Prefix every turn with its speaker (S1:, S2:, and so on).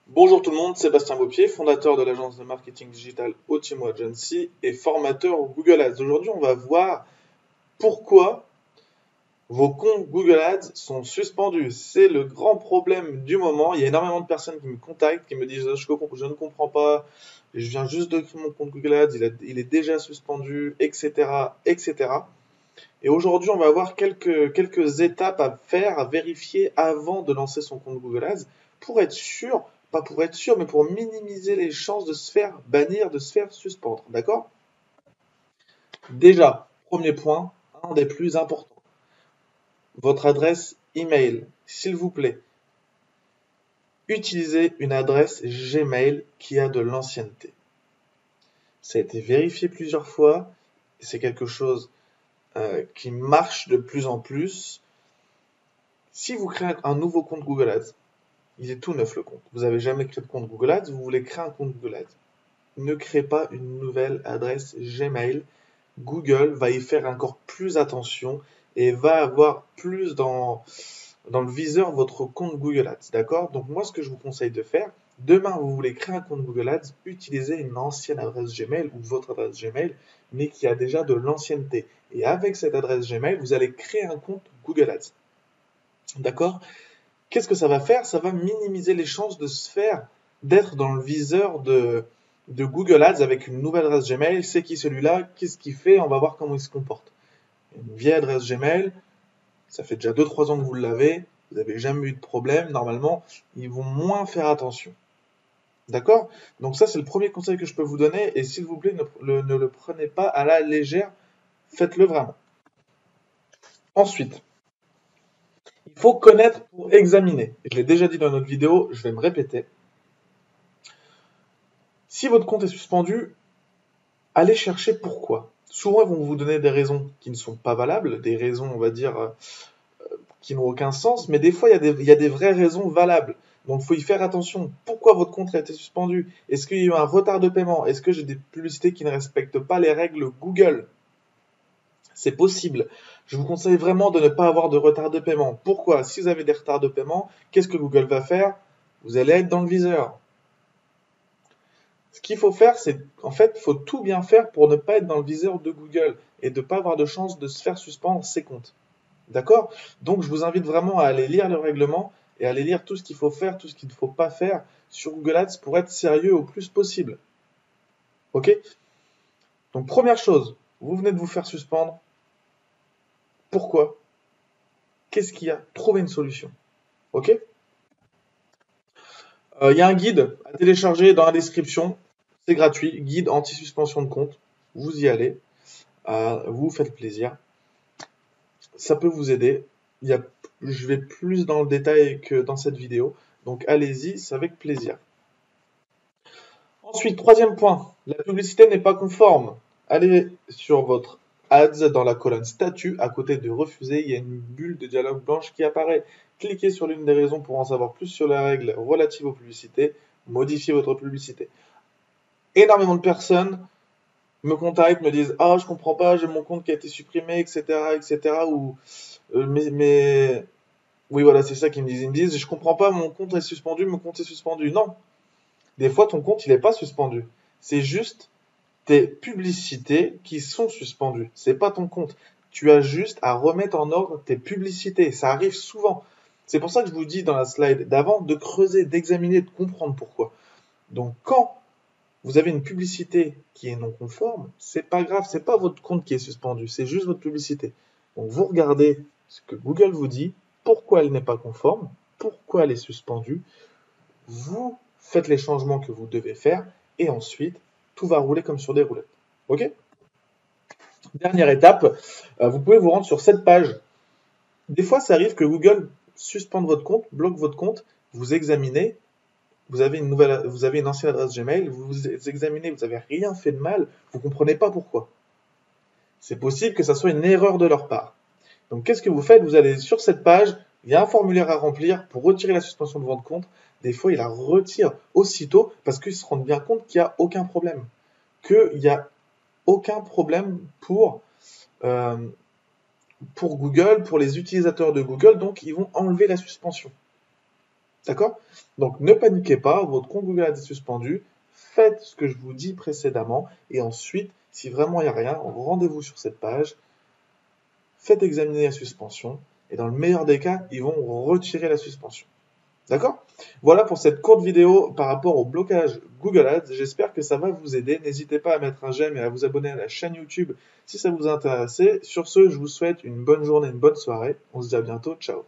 S1: Bonjour tout le monde, Sébastien Beaupier, fondateur de l'agence de marketing digital Otimo Agency et formateur au Google Ads. Aujourd'hui, on va voir pourquoi vos comptes Google Ads sont suspendus. C'est le grand problème du moment. Il y a énormément de personnes qui me contactent, qui me disent je ne comprends pas, je viens juste de créer mon compte Google Ads, il est déjà suspendu, etc., etc. Et aujourd'hui, on va voir quelques étapes à faire, à vérifier avant de lancer son compte Google Ads pour être sûr, pas pour être sûr, mais pour minimiser les chances de se faire bannir, de se faire suspendre. D'accord? Déjà, premier point, un des plus importants, votre adresse email. S'il vous plaît, utilisez une adresse Gmail qui a de l'ancienneté. Ça a été vérifié plusieurs fois, et c'est quelque chose qui marche de plus en plus. Si vous créez un nouveau compte Google Ads, il est tout neuf le compte. Vous n'avez jamais créé de compte Google Ads, vous voulez créer un compte Google Ads. Ne créez pas une nouvelle adresse Gmail. Google va y faire encore plus attention et va avoir plus dans le viseur votre compte Google Ads. D'accord? Donc moi, ce que je vous conseille de faire, demain, vous voulez créer un compte Google Ads, utilisez une ancienne adresse Gmail ou votre adresse Gmail, mais qui a déjà de l'ancienneté. Et avec cette adresse Gmail, vous allez créer un compte Google Ads. D'accord? Qu'est-ce que ça va faire? Ça va minimiser les chances de se faire, d'être dans le viseur de Google Ads avec une nouvelle adresse Gmail. C'est qui celui-là? Qu'est-ce qu'il fait? On va voir comment il se comporte. Une vieille adresse Gmail, ça fait déjà 2-3 ans que vous l'avez, vous n'avez jamais eu de problème. Normalement, ils vont moins faire attention. D'accord? Donc ça, c'est le premier conseil que je peux vous donner. Et s'il vous plaît, ne le prenez pas à la légère. Faites-le vraiment. Ensuite, il faut connaître pour examiner. Je l'ai déjà dit dans notre vidéo, je vais me répéter. Si votre compte est suspendu, allez chercher pourquoi. Souvent, ils vont vous donner des raisons qui ne sont pas valables, des raisons, on va dire, qui n'ont aucun sens, mais des fois, il y a des vraies raisons valables. Donc, il faut y faire attention. Pourquoi votre compte a été suspendu? Est-ce qu'il y a eu un retard de paiement? Est-ce que j'ai des publicités qui ne respectent pas les règles Google? C'est possible. Je vous conseille vraiment de ne pas avoir de retard de paiement. Pourquoi? Si vous avez des retards de paiement, qu'est-ce que Google va faire? Vous allez être dans le viseur. Ce qu'il faut faire, c'est en fait, il faut tout bien faire pour ne pas être dans le viseur de Google et de ne pas avoir de chance de se faire suspendre ses comptes. D'accord? Donc, je vous invite vraiment à aller lire le règlement et à aller lire tout ce qu'il faut faire, tout ce qu'il ne faut pas faire sur Google Ads pour être sérieux au plus possible. Ok? Donc, première chose, vous venez de vous faire suspendre. Pourquoi? Qu'est-ce qu'il y a? Trouvez une solution. Ok? Il y a un guide à télécharger dans la description. C'est gratuit. Guide anti-suspension de compte. Vous y allez. Vous faites plaisir. Ça peut vous aider. Je vais plus dans le détail que dans cette vidéo. Donc allez-y, c'est avec plaisir. Ensuite, troisième point, la publicité n'est pas conforme. Allez sur votre ads dans la colonne statut, à côté de refuser, il y a une bulle de dialogue blanche qui apparaît. Cliquez sur l'une des raisons pour en savoir plus sur les règles relatives aux publicités. Modifiez votre publicité. Énormément de personnes me contactent, me disent ah je comprends pas, j'ai mon compte qui a été supprimé, etc., etc. Ou mais oui voilà c'est ça qu'ils me disent. Ils me disent je comprends pas, mon compte est suspendu, mon compte est suspendu. Non, des fois ton compte il est pas suspendu. C'est juste tes publicités qui sont suspendues. C'est pas ton compte. Tu as juste à remettre en ordre tes publicités. Ça arrive souvent. C'est pour ça que je vous dis dans la slide d'avant de creuser, d'examiner, de comprendre pourquoi. Donc quand vous avez une publicité qui est non conforme, c'est pas grave, c'est pas votre compte qui est suspendu, c'est juste votre publicité. Donc vous regardez ce que Google vous dit, pourquoi elle n'est pas conforme, pourquoi elle est suspendue, vous faites les changements que vous devez faire et ensuite tout va rouler comme sur des roulettes. Ok? Dernière étape, vous pouvez vous rendre sur cette page. Des fois, ça arrive que Google suspende votre compte, bloque votre compte, vous examinez, vous avez une ancienne adresse Gmail, vous examinez, vous n'avez rien fait de mal, vous ne comprenez pas pourquoi. C'est possible que ça soit une erreur de leur part. Donc qu'est-ce que vous faites? Vous allez sur cette page, il y a un formulaire à remplir pour retirer la suspension de votre compte. Des fois, ils la retirent aussitôt parce qu'ils se rendent bien compte qu'il n'y a aucun problème. Qu'il n'y a aucun problème euh, pour Google, pour les utilisateurs de Google, donc ils vont enlever la suspension. D'accord? Donc ne paniquez pas, votre compte Google Ads est suspendu. Faites ce que je vous dis précédemment et ensuite, si vraiment il n'y a rien, rendez-vous sur cette page, faites examiner la suspension et dans le meilleur des cas, ils vont retirer la suspension. D'accord? Voilà pour cette courte vidéo par rapport au blocage Google Ads. J'espère que ça va vous aider. N'hésitez pas à mettre un j'aime et à vous abonner à la chaîne YouTube si ça vous intéresse. Sur ce, je vous souhaite une bonne journée, une bonne soirée. On se dit à bientôt. Ciao.